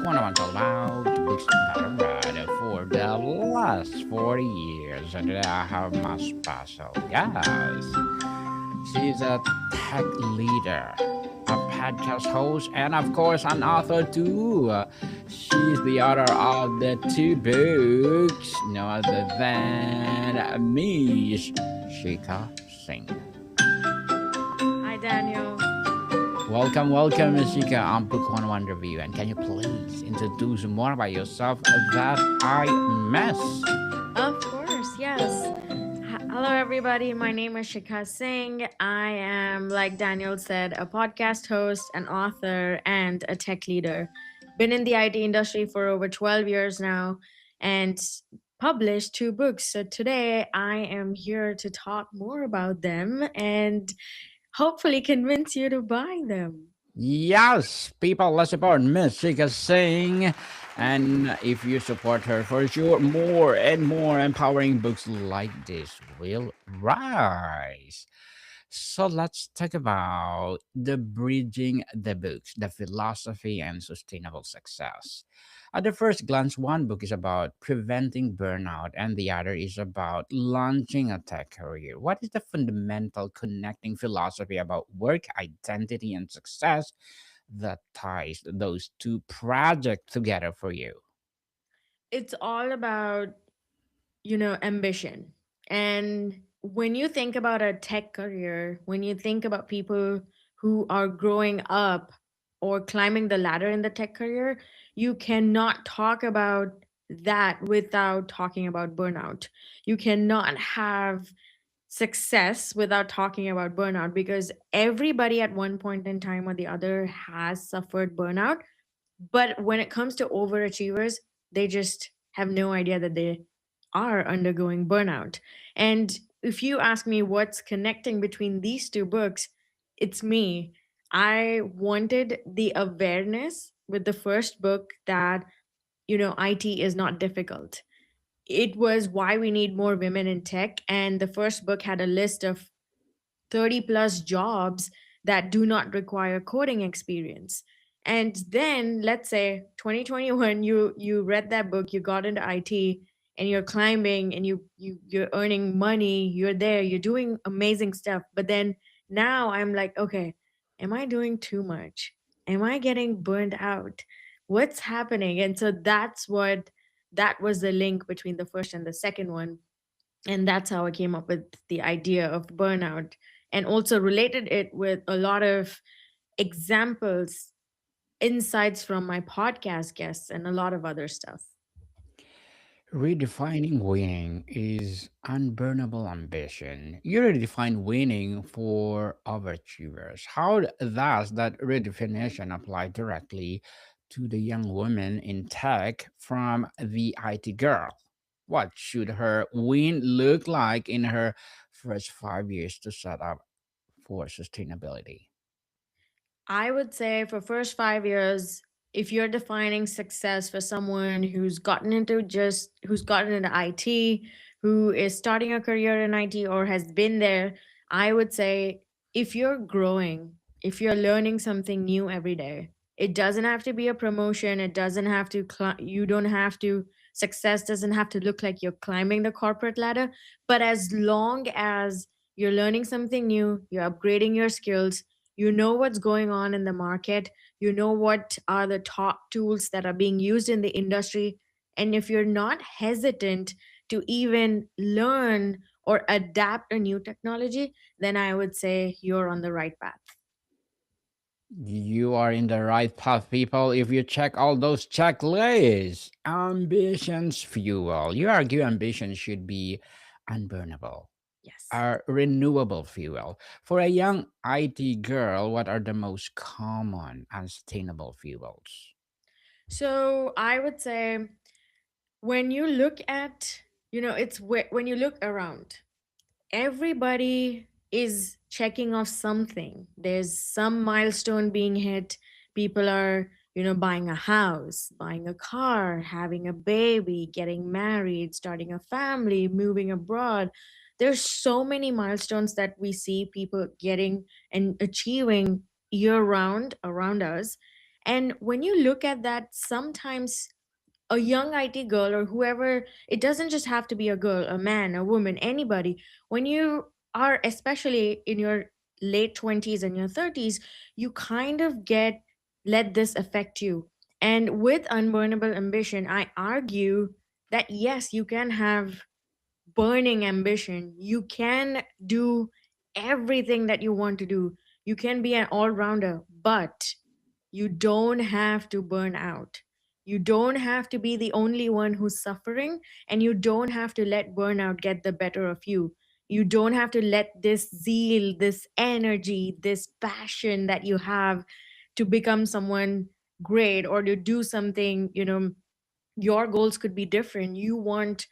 One of talk about the books that I've read for the last 40 years. And today I have my special guest. She's a tech leader, a podcast host, and of course, an author too. She's the author of the two books, no other than Miss Sheikha Singh. Hi, Daniel. Welcome, Miss Sheikha, on Book One One Review. And can you please introduce more about yourself that I miss? Of course, yes. Hello, everybody. My name is Sheekha Singh. I am, like Daniel said, a podcast host, an author, and a tech leader. Been in the IT industry for over 12 years now and published two books. So today I am here to talk more about them and hopefully convince you to buy them. Yes, people, let's support Miss Sheikha Singh. And if you support her, for sure, more and more empowering books like this will rise. So let's talk about the bridging the books, the philosophy and sustainable success. At the first glance, one book is about preventing burnout and the other is about launching a tech career. What is the fundamental connecting philosophy about work, identity, and success that ties those two projects together for you? It's all about ambition. And when you think about a tech career, when you think about people who are growing up or climbing the ladder in the tech career, you cannot talk about that without talking about burnout. You cannot have success without talking about burnout because everybody at one point in time or the other has suffered burnout. But when it comes to overachievers, they just have no idea that they are undergoing burnout. And if you ask me what's connecting between these two books, it's me. I wanted the awareness with the first book that, IT is not difficult. It was why we need more women in tech. And the first book had a list of 30 plus jobs that do not require coding experience. And then let's say 2021 you read that book, you got into IT and you're climbing and you're earning money, you're there, you're doing amazing stuff. But then now I'm like, okay, am I doing too much? Am I getting burned out? What's happening? And so that was the link between the first and the second one, and that's how I came up with the idea of burnout and also related it with a lot of examples, insights from my podcast guests, and a lot of other stuff. Redefining winning is unburnable ambition. You redefine winning for overachievers. How does that redefinition apply directly to the young woman in tech from the IT girl? What should her win look like in her first 5 years to set up for sustainability? I would say for first 5 years, if you're defining success for someone who's gotten into IT, who is starting a career in IT or has been there, I would say if you're growing, if you're learning something new every day, it doesn't have to be a promotion. It doesn't have to, you don't have to, success doesn't have to look like you're climbing the corporate ladder. But as long as you're learning something new, you're upgrading your skills, you know what's going on in the market, you know what are the top tools that are being used in the industry, and if you're not hesitant to even learn or adapt a new technology, then I would say you're on the right path. You are in the right path, people, if you check all those checklists. Ambitions fuel. You argue ambition should be unburnable, Yes. a renewable fuel. For a young IT girl, what are the most common unsustainable fuels? So I would say when you look at, when you look around, everybody is checking off something. There's some milestone being hit. People are, buying a house, buying a car, having a baby, getting married, starting a family, moving abroad. There's so many milestones that we see people getting and achieving year round around us. And when you look at that, sometimes a young IT girl or whoever, it doesn't just have to be a girl, a man, a woman, anybody. When you are, especially in your late 20s and your 30s, you kind of get let this affect you. And with unburnable ambition, I argue that yes, you can have burning ambition. You can do everything that you want to do. You can be an all rounder, but you don't have to burn out. You don't have to be the only one who's suffering, and you don't have to let burnout get the better of you. You don't have to let this zeal, this energy, this passion that you have to become someone great or to do something, your goals could be different. You want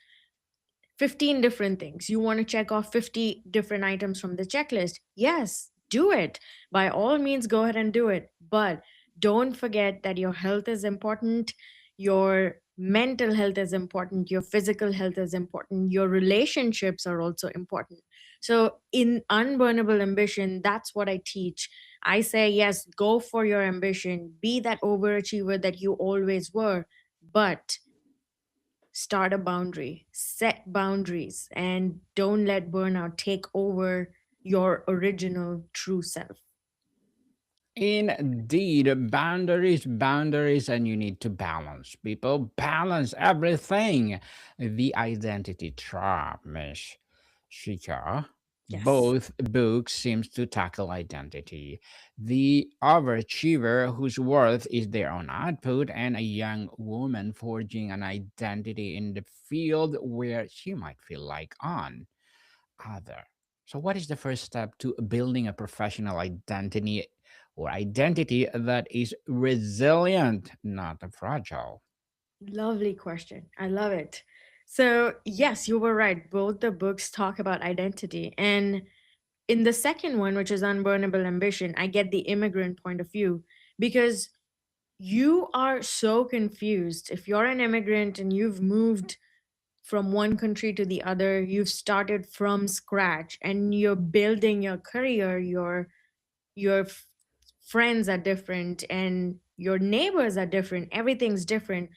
15 different things. You want to check off 50 different items from the checklist. Yes, do it. By all means, go ahead and do it. But don't forget that your health is important, your mental health is important, your physical health is important, your relationships are also important. So, in Unburnable Ambition, that's what I teach. I say, yes, go for your ambition, be that overachiever that you always were, but start a boundary, set boundaries, and don't let burnout take over your original true self. Indeed, boundaries, and you need to balance. People balance everything. The identity trap, Miss Shika. Yes. Both books seems to tackle identity. The overachiever whose worth is their own output, and a young woman forging an identity in the field where she might feel like on other. So, what is the first step to building a professional identity that is resilient, not fragile? Lovely question. I love it. So, yes, you were right. Both the books talk about identity. And in the second one, which is Unburnable Ambition, I get the immigrant point of view because you are so confused. If you're an immigrant and you've moved from one country to the other, you've started from scratch and you're building your career, your friends are different and your neighbors are different, everything's different.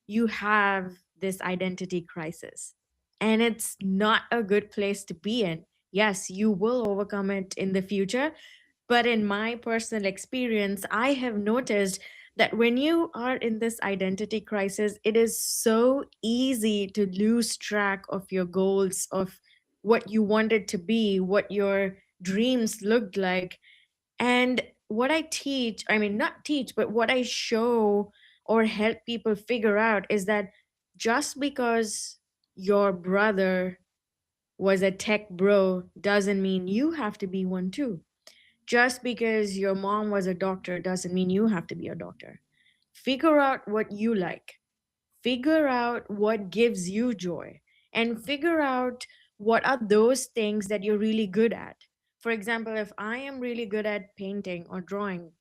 You have this identity crisis, and it's not a good place to be in. Yes, you will overcome it in the future, but in my personal experience, I have noticed that when you are in this identity crisis, it is so easy to lose track of your goals, of what you wanted to be, what your dreams looked like. And what I teach, I mean, not teach, but what I show or help people figure out is that just because your brother was a tech bro doesn't mean you have to be one too. Just because your mom was a doctor doesn't mean you have to be a doctor. Figure out what you like, figure out what gives you joy, and figure out what are those things that you're really good at. For example, if I am really good at painting or drawing,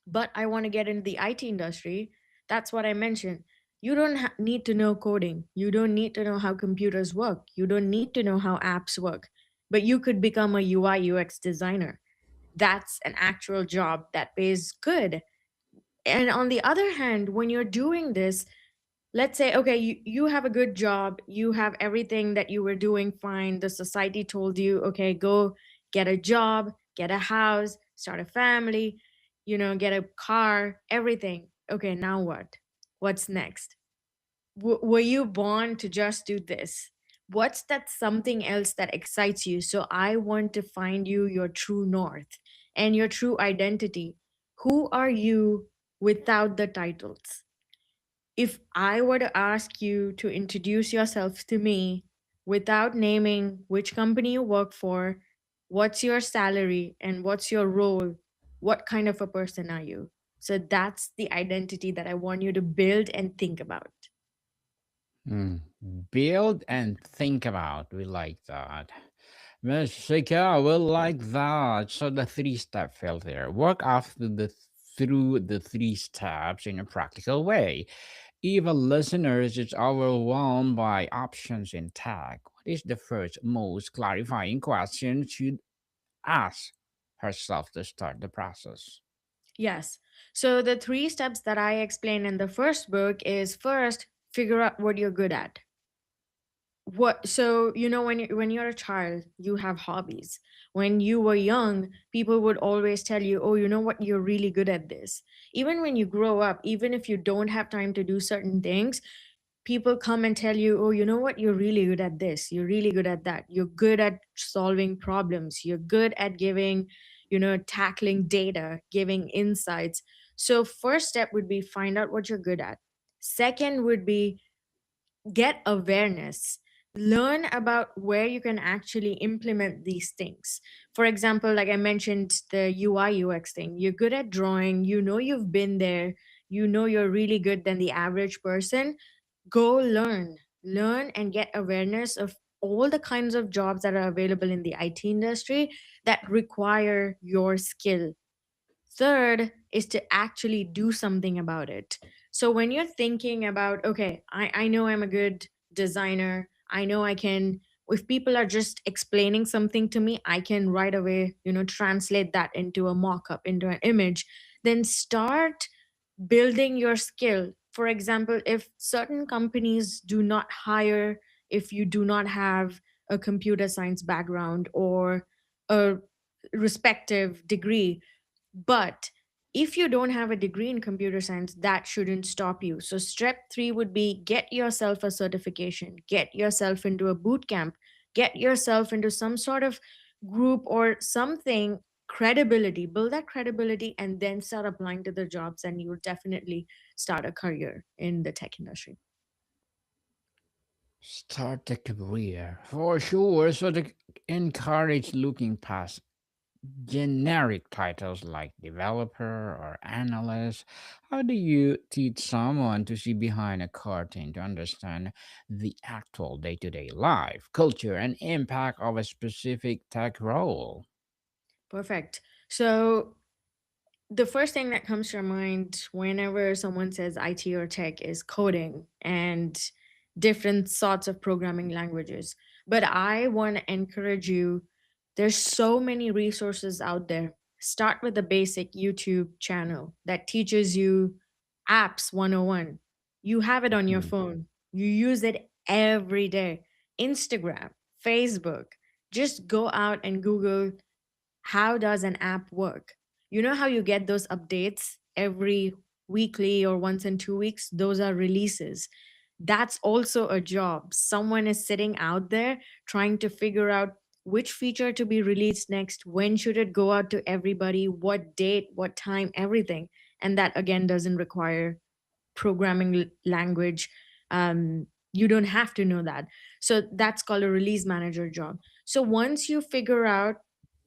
but I want to get into the IT industry, that's what I mentioned. You don't need to know coding. You don't need to know how computers work. You don't need to know how apps work. But you could become a UI UX designer. That's an actual job that pays good. And on the other hand, when you're doing this, let's say, okay, you have a good job, you have everything that you were doing fine. The society told you, okay, go get a job, get a house, start a family, get a car, everything. Okay, now what? What's next? Were you born to just do this? What's that something else that excites you? So I want to find you your true north and your true identity. Who are you without the titles? If I were to ask you to introduce yourself to me without naming which company you work for, what's your salary, and what's your role, what kind of a person are you? So that's the identity that I want you to build and think about. Hmm. Build and think about. We like that. Miss Shika, we like that. So the three-step filter. Work after the through the three steps in a practical way. Even listeners is overwhelmed by options in tech. What is the first most clarifying question should ask herself to start the process? Yes. So the three steps that I explain in the first book is first, figure out what you're good at. What so when you're a child, you have hobbies. When you were young, people would always tell you, "Oh, you know what? You're really good at this." Even when you grow up, even if you don't have time to do certain things, people come and tell you, "Oh, you know what? You're really good at this. You're really good at that. You're good at solving problems. You're good at giving, tackling data, giving insights." So first step would be find out what you're good at. Second would be get awareness. Learn about where you can actually implement these things. For example, like I mentioned, the UI UX thing, you're good at drawing, you've been there, you're really good than the average person. Go learn and get awareness of all the kinds of jobs that are available in the IT industry that require your skill. Third is to actually do something about it. So when you're thinking about, okay, I know I'm a good designer, I know I can, if people are just explaining something to me, I can right away, translate that into a mock up, into an image, then start building your skill. For example, if certain companies do not hire, if you do not have a computer science background or a respective degree, but if you don't have a degree in computer science, that shouldn't stop you. So, step three would be get yourself a certification, get yourself into a boot camp, get yourself into some sort of group or something, credibility, build that credibility, and then start applying to the jobs. And you'll definitely start a career in the tech industry. Start a career for sure. So to encourage looking past generic titles like developer or analyst, how do you teach someone to see behind a curtain to understand the actual day-to-day life, culture, and impact of a specific tech role? Perfect. So, the first thing that comes to your mind whenever someone says IT or tech is coding and different sorts of programming languages. But I want to encourage you, there's so many resources out there. Start with a basic YouTube channel that teaches you apps 101. You have it on your Mhm. phone, you use it every day. Instagram, Facebook, just go out and Google how does an app work? You know how you get those updates every weekly or once in 2 weeks? Those are releases. That's also a job. Someone is sitting out there trying to figure out which feature to be released next, when should it go out to everybody, what date, what time, everything. And that again doesn't require programming language. You don't have to know that. So that's called a release manager job. So once you figure out,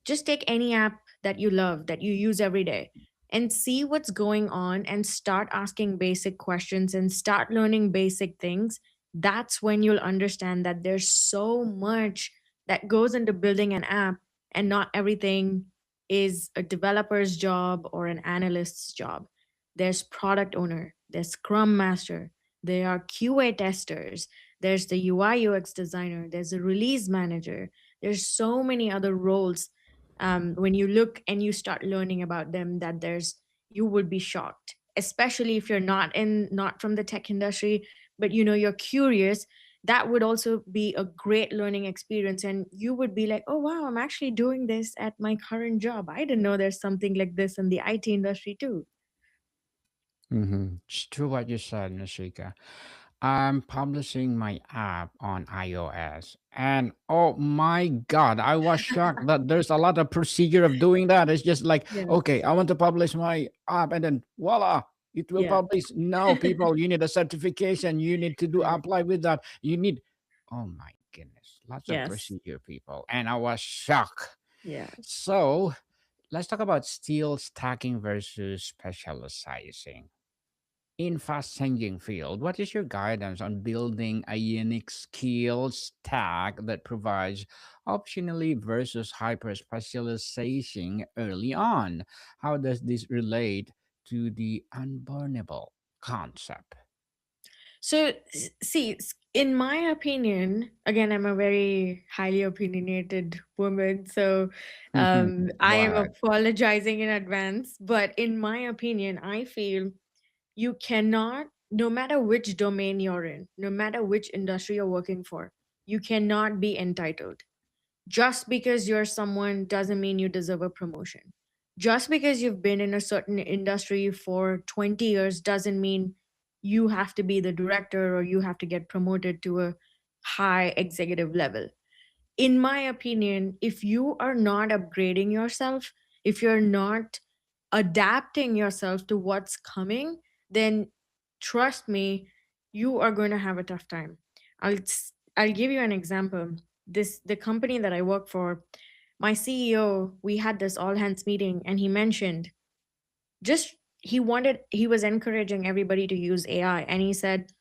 just take any app that you love, that you use every day, and see what's going on and start asking basic questions and start learning basic things. That's when you'll understand that there's so much that goes into building an app, and not everything is a developer's job or an analyst's job. There's product owner, there's scrum master, there are QA testers, there's the UI UX designer, there's a release manager. There's so many other roles. When you look and you start learning about them, that there's, you would be shocked, especially if you're not from the tech industry, but you're curious. That would also be a great learning experience, and you would be like, oh wow, I'm actually doing this at my current job. I didn't know there's something like this in the IT industry too. It's true what you said, Nashika. I'm publishing my app on iOS. And oh my God, I was shocked that there's a lot of procedure of doing that. It's just like, okay, Yes. I want to publish my app and then voila, it will Yeah. publish. No, people, you need a certification. You need to do Right. apply with that. You need, oh my goodness, lots of Yes. procedure, people. And I was shocked. Yes. So let's talk about skill stacking versus specializing. In fast changing field, what is your guidance on building a unique skill stack that provides optionally versus hyper specialization early on? How does this relate to the unburnable concept? So, see, in my opinion, again, I'm a very highly opinionated woman, so I am Right. apologizing in advance. But in my opinion, I feel you cannot, no matter which domain you're in, no matter which industry you're working for, you cannot be entitled. Just because you're someone doesn't mean you deserve a promotion. Just because you've been in a certain industry for 20 years doesn't mean you have to be the director or you have to get promoted to a high executive level. In my opinion, if you are not upgrading yourself, if you're not adapting yourself to what's coming, then trust me, you are going to have a tough time. I'll give you an example. This the company that I work for, my CEO, we had this all hands meeting and he mentioned just he was encouraging everybody to use AI and he said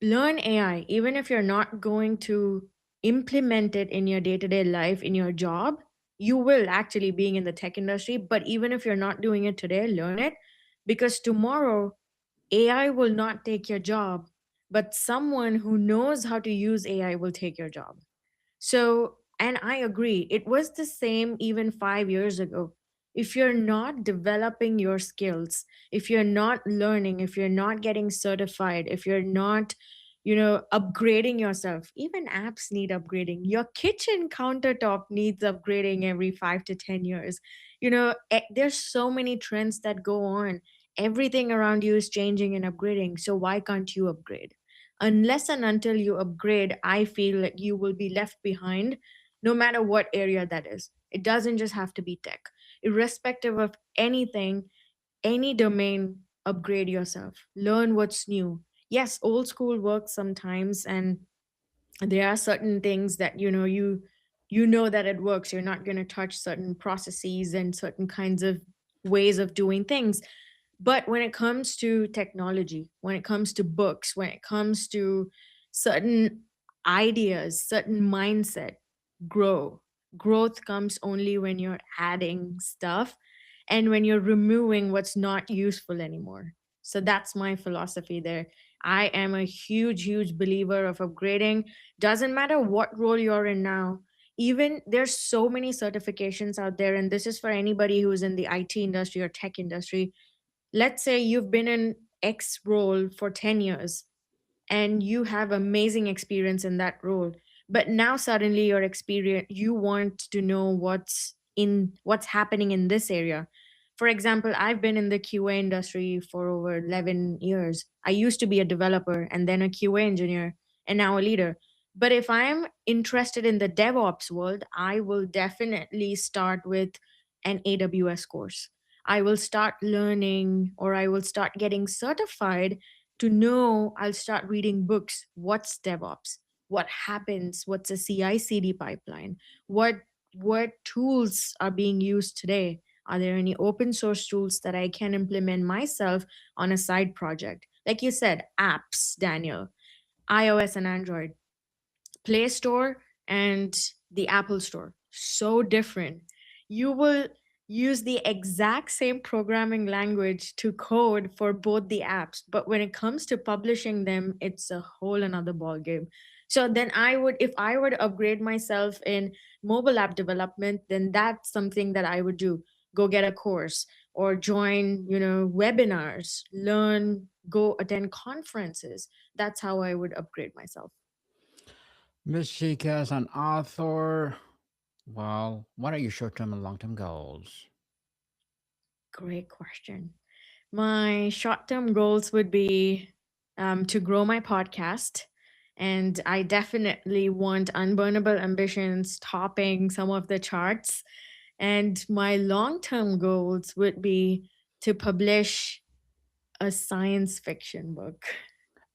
learn AI, even if you're not going to implement it in your day to day life, in your job. You will actually being in the tech industry, but even if you're not doing it today, learn it because tomorrow AI will not take your job, but someone who knows how to use AI will take your job. So, and I agree, it was the same even 5 years ago. If you're not developing your skills, if you're not learning, if you're not getting certified, if you're not, upgrading yourself, even apps need upgrading. Your kitchen countertop needs upgrading every 5 to 10 years. There's so many trends that go on. Everything around you is changing and upgrading. So, why can't you upgrade? Unless and until you upgrade, I feel like you will be left behind no matter what area that is. It doesn't just have to be tech. Irrespective of anything, any domain, upgrade yourself. Learn what's new. Yes, old school works sometimes, and there are certain things that you know that it works. You're not going to touch certain processes and certain kinds of ways of doing things, but when it comes to technology, when it comes to books, when it comes to certain ideas, certain mindset, grow. Growth comes only when you're adding stuff and when you're removing what's not useful anymore. So that's my philosophy there. I am a huge, huge believer of upgrading. Doesn't matter what role you're in now. Even there's so many certifications out there, and this is for anybody who's in the IT industry or tech industry. Let's say you've been in X role for 10 years and you have amazing experience in that role, but now suddenly your experience, you want to know what's happening in this area. For example, I've been in the QA industry for over 11 years. I used to be a developer and then a QA engineer and now a leader. But if I'm interested in the DevOps world, I will definitely start with an AWS course. I will start learning or I will start getting certified to know. I'll start reading books. What's DevOps? What happens? What's a CI/CD pipeline? What tools are being used today? Are there any open source tools that I can implement myself on a side project? Like you said, apps, Daniel, iOS and Android. Play Store and the Apple Store. So different. You will use the exact same programming language to code for both the apps, but when it comes to publishing them, it's a whole another ball game. So then if I were to upgrade myself in mobile app development, then that's something that I would do. Go get a course or join, webinars, learn, go attend conferences. That's how I would upgrade myself. Miss Sheikha, as an author, well, what are your short term and long term goals? Great question. My short term goals would be to grow my podcast. And I definitely want Unburnable Ambitions topping some of the charts. And my long term goals would be to publish a science fiction book.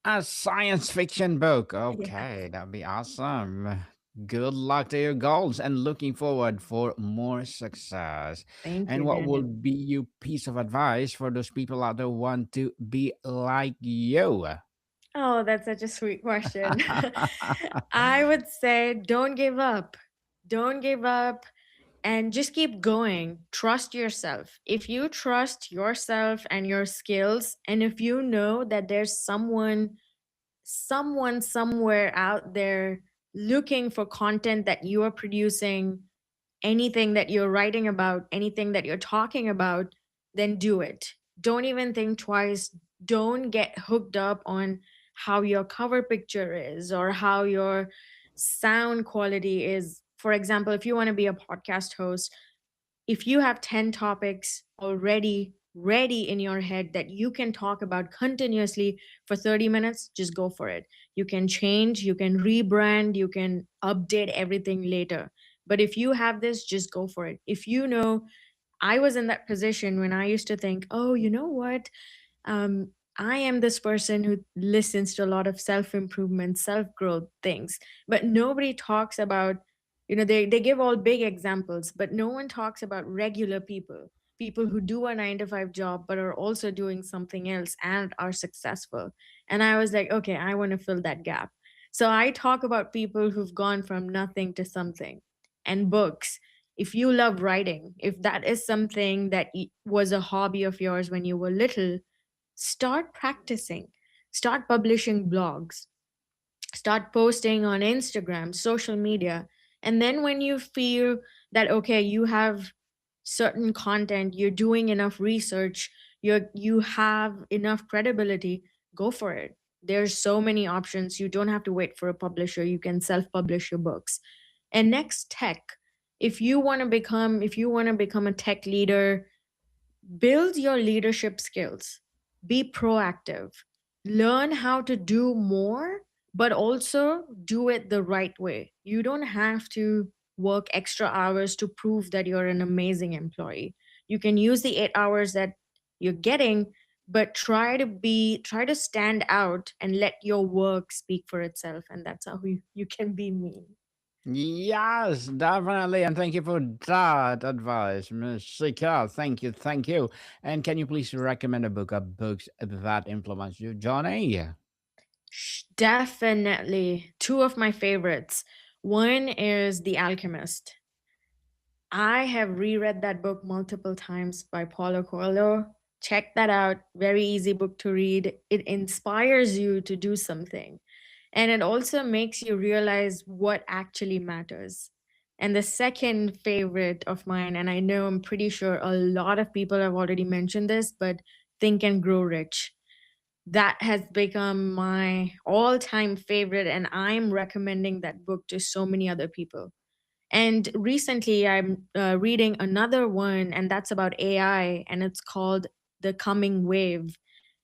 A science fiction book. Yeah. Okay, that'd be awesome. Good luck to your goals and looking forward for more success. Thank And you, what will Daniel. be your piece of advice for those people out there who want to be like you? Oh, that's such a sweet question. I would say don't give up. Don't give up and just keep going. Trust yourself. If you trust yourself and your skills, and if you know that there's someone someone somewhere out there looking for content that you are producing, anything that you're writing about, anything that you're talking about, then do it. Don't even think twice. Don't get hooked up on how your cover picture is or how your sound quality is. For example, if you want to be a podcast host, if you have 10 topics already ready in your head that you can talk about continuously for 30 minutes, just go for it. You can change, you can rebrand, you can update everything later. But if you have this, just go for it. If you know, I was in that position when I used to think, oh, you know what? um, I am this person who listens to a lot of self improvement, self growth things, but nobody talks about, they give all big examples, but no one talks about regular people, people who do a 9 to 5 job, but are also doing something else and are successful. And I was like, okay, I want to fill that gap. So I talk about people who've gone from nothing to something, and books. If you love writing, if that is something that was a hobby of yours when you were little, start practicing, start publishing blogs, start posting on Instagram, social media. And then when you feel that, okay, you have certain content, you're doing enough research, you have enough credibility, go for it. There's so many options. You don't have to wait for a publisher. You can self-publish your books. And next, tech. If you want to become a tech leader, build your leadership skills, be proactive, learn how to do more, but also do it the right way. You don't have to work extra hours to prove that you're an amazing employee. You can use the 8 hours that you're getting, but try to stand out and let your work speak for itself. And that's how you can be me. Yes, definitely. And thank you for that advice, Miss Sheikha. Thank you. Thank you. And can you please recommend a book of books that influence you, Johnny? Definitely. Two of my favorites. One is The Alchemist. I have reread that book multiple times by Paulo Coelho. Check that out. Very easy book to read. It inspires you to do something. And it also makes you realize what actually matters. And the second favorite of mine, and I know I'm pretty sure a lot of people have already mentioned this, but Think and Grow Rich. That has become my all time favorite, and I'm recommending that book to so many other people. And recently, I'm reading another one, and that's about AI, and it's called The Coming Wave.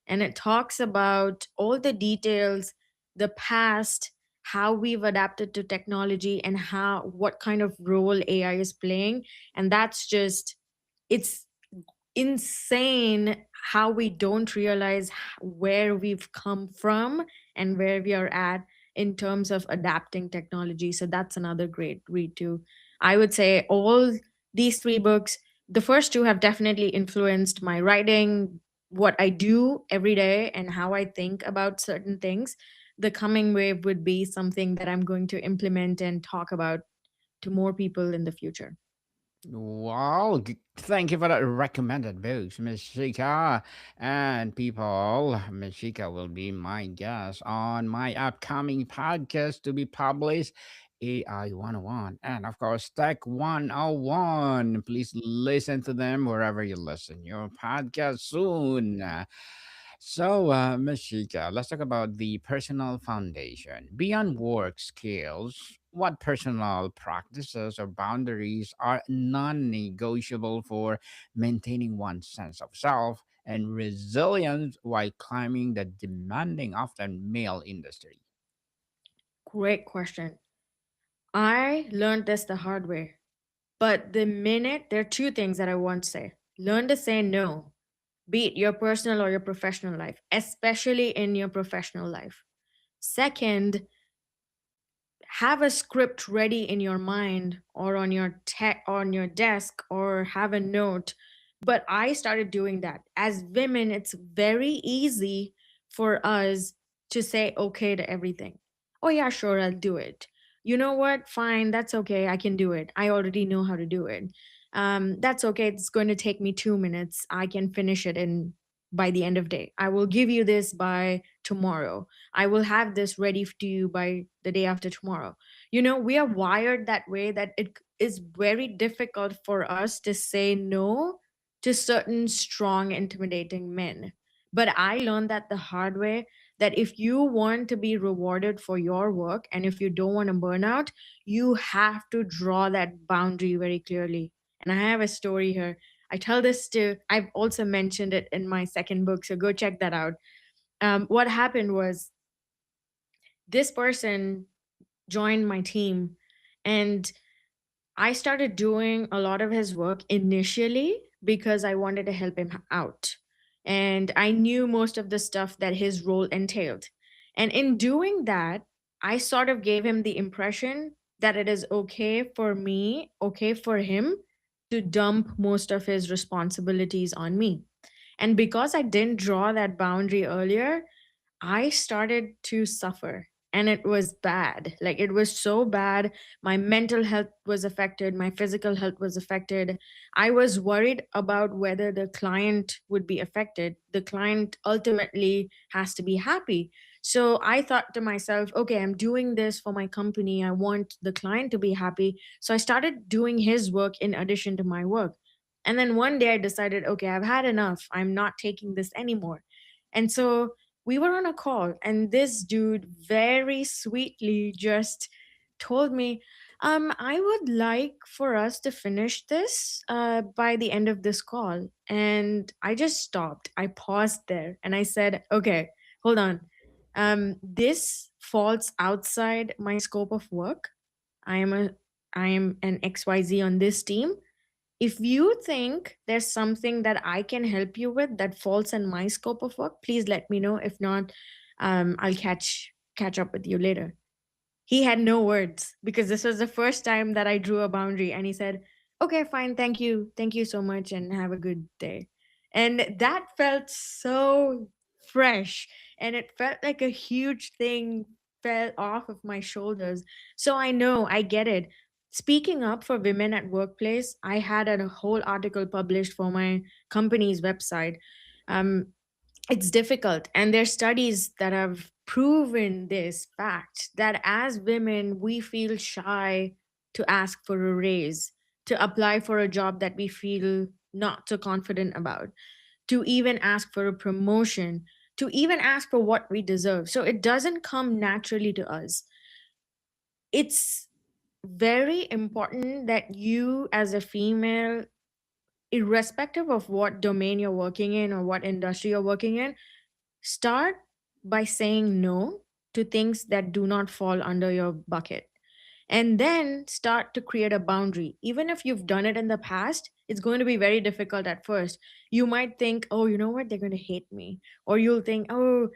And it talks about all the details, the past, how we've adapted to technology, and what kind of role AI is playing. And it's insane how we don't realize where we've come from and where we are at in terms of adapting technology. So that's another great read too. I would say all these three books, the first two have definitely influenced my writing, what I do every day, and how I think about certain things. The Coming Wave would be something that I'm going to implement and talk about to more people in the future. Well, thank you for that recommended books, Miss Sheikha. And people, Miss Sheikha will be my guest on my upcoming podcast to be published, AI 101. And of course, Tech 101. Please listen to them wherever you listen. Your podcast soon. So, Ms. Shika, let's talk about the personal foundation. Beyond work skills, what personal practices or boundaries are non negotiable for maintaining one's sense of self and resilience while climbing the demanding, often male industry? Great question. I learned this the hard way. But there are two things that I want to say. Learn to say no, be it your personal or your professional life, especially in your professional life. Second, have a script ready in your mind or on your on your desk, or have a note. But I started doing that. As women, it's very easy for us to say okay to everything. Oh yeah, sure, I'll do it. You know what, fine, that's okay, I can do it, I already know how to do it. That's okay, it's going to take me 2 minutes, I can finish it in by the end of day. I will give you this by tomorrow. I will have this ready to you by the day after tomorrow. We are wired that way that it is very difficult for us to say no to certain strong, intimidating men. But I learned that the hard way, that if you want to be rewarded for your work and if you don't want to burn out, you have to draw that boundary very clearly. And I have a story here. I tell this to, I've also mentioned it in my second book, so go check that out. What happened was this person joined my team, and I started doing a lot of his work initially because I wanted to help him out. And I knew most of the stuff that his role entailed. And in doing that, I sort of gave him the impression that it is okay for me, okay for him to dump most of his responsibilities on me. And because I didn't draw that boundary earlier, I started to suffer, and it was bad. Like, it was so bad. My mental health was affected, my physical health was affected. I was worried about whether the client would be affected. The client ultimately has to be happy. So I thought to myself, okay, I'm doing this for my company. I want the client to be happy. So I started doing his work in addition to my work. And then one day I decided, okay, I've had enough. I'm not taking this anymore. And so we were on a call, and this dude very sweetly just told me, I would like for us to finish this by the end of this call. And I just stopped. I paused there and I said, okay, hold on. This falls outside my scope of work. I am an XYZ on this team. If you think there's something that I can help you with that falls in my scope of work, please let me know. If not, I'll catch up with you later. He had no words because this was the first time that I drew a boundary, and he said, "Okay, fine, thank you. Thank you so much and have a good day." And that felt so fresh, and it felt like a huge thing fell off of my shoulders. So I know, I get it. Speaking up for women at workplace, I had a whole article published for my company's website. Um, it's difficult, and there's studies that have proven this fact that as women we feel shy to ask for a raise, to apply for a job that we feel not so confident about, to even ask for a promotion, to even ask for what we deserve. So it doesn't come naturally to us. It's very important that you, as a female, irrespective of what domain you're working in or what industry you're working in, start by saying no to things that do not fall under your bucket, and then start to create a boundary. Even if you've done it in the past, it's going to be very difficult at first. You might think, oh, you know what, they're going to hate me. Or you'll think, oh,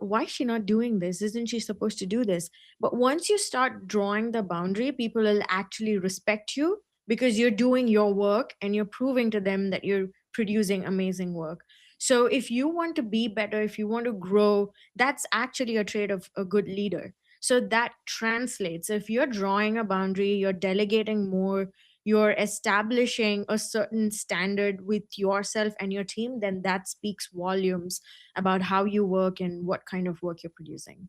why is she not doing this? Isn't she supposed to do this? But once you start drawing the boundary, people will actually respect you because you're doing your work and you're proving to them that you're producing amazing work. So if you want to be better, if you want to grow, that's actually a trait of a good leader. So that translates. If you're drawing a boundary, you're delegating more, you're establishing a certain standard with yourself and your team, then that speaks volumes about how you work and what kind of work you're producing.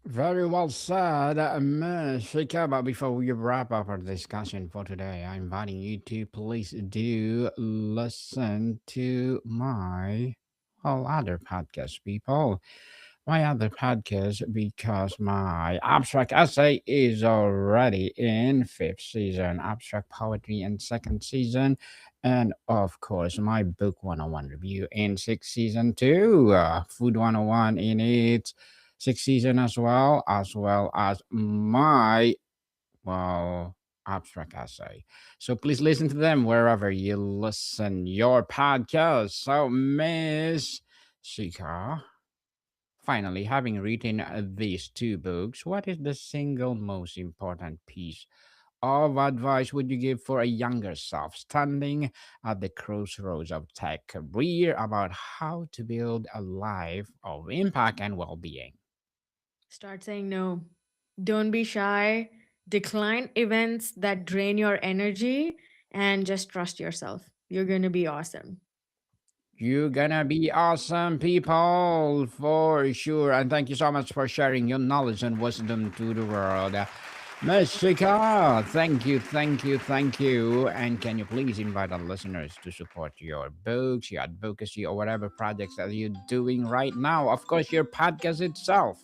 Very well said, Miss Sheikha. But before we wrap up our discussion for today, I'm inviting you to please do listen to my whole other podcast, people. My other podcast, because my abstract essay is already in fifth season, abstract poetry in second season, and of course my book 101 review in sixth season too, food 101 in its sixth season as well as my, well, abstract essay. So please listen to them wherever you listen your podcast. So Miss Shika, finally, having written these two books, what is the single most important piece of advice would you give for a younger self standing at the crossroads of tech career about how to build a life of impact and well being? Start saying no. Don't be shy. Decline events that drain your energy and just trust yourself. You're going to be awesome. You're gonna be awesome people for sure. And thank you so much for sharing your knowledge and wisdom to the world. Miss Sheekha, thank you, thank you, thank you. And can you please invite our listeners to support your books, your advocacy, or whatever projects that you're doing right now? Of course, your podcast itself.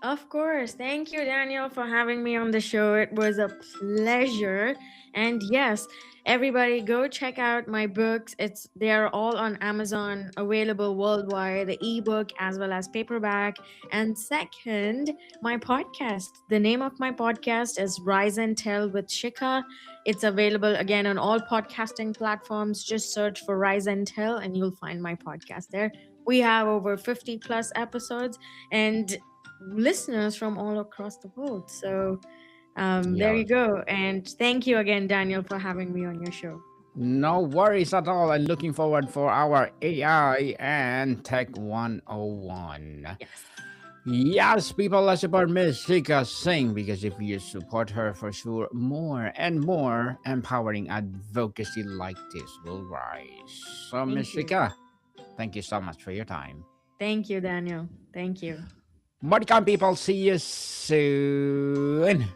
Of course. Thank you, Daniel, for having me on the show. It was a pleasure. And yes, everybody go check out my books. They are all on Amazon, available worldwide, the ebook as well as paperback. And second, my podcast. The name of my podcast is Rise and Tell with Shikha. It's available again on all podcasting platforms. Just search for Rise and Tell and you'll find my podcast there. We have over 50 plus episodes. And listeners from all across the world. So there Yeah. you go. And thank you again, Daniel, for having me on your show. No worries at all. I'm looking forward for our AI and Tech 101. Yes. Yes, people, let's support Miss Sheekha Singh because if you support her for sure, more and more empowering advocacy like this will rise. So, Miss Thank you. Sheekha, thank you so much for your time. Thank you, Daniel. Thank you. Welcome, people. See you soon.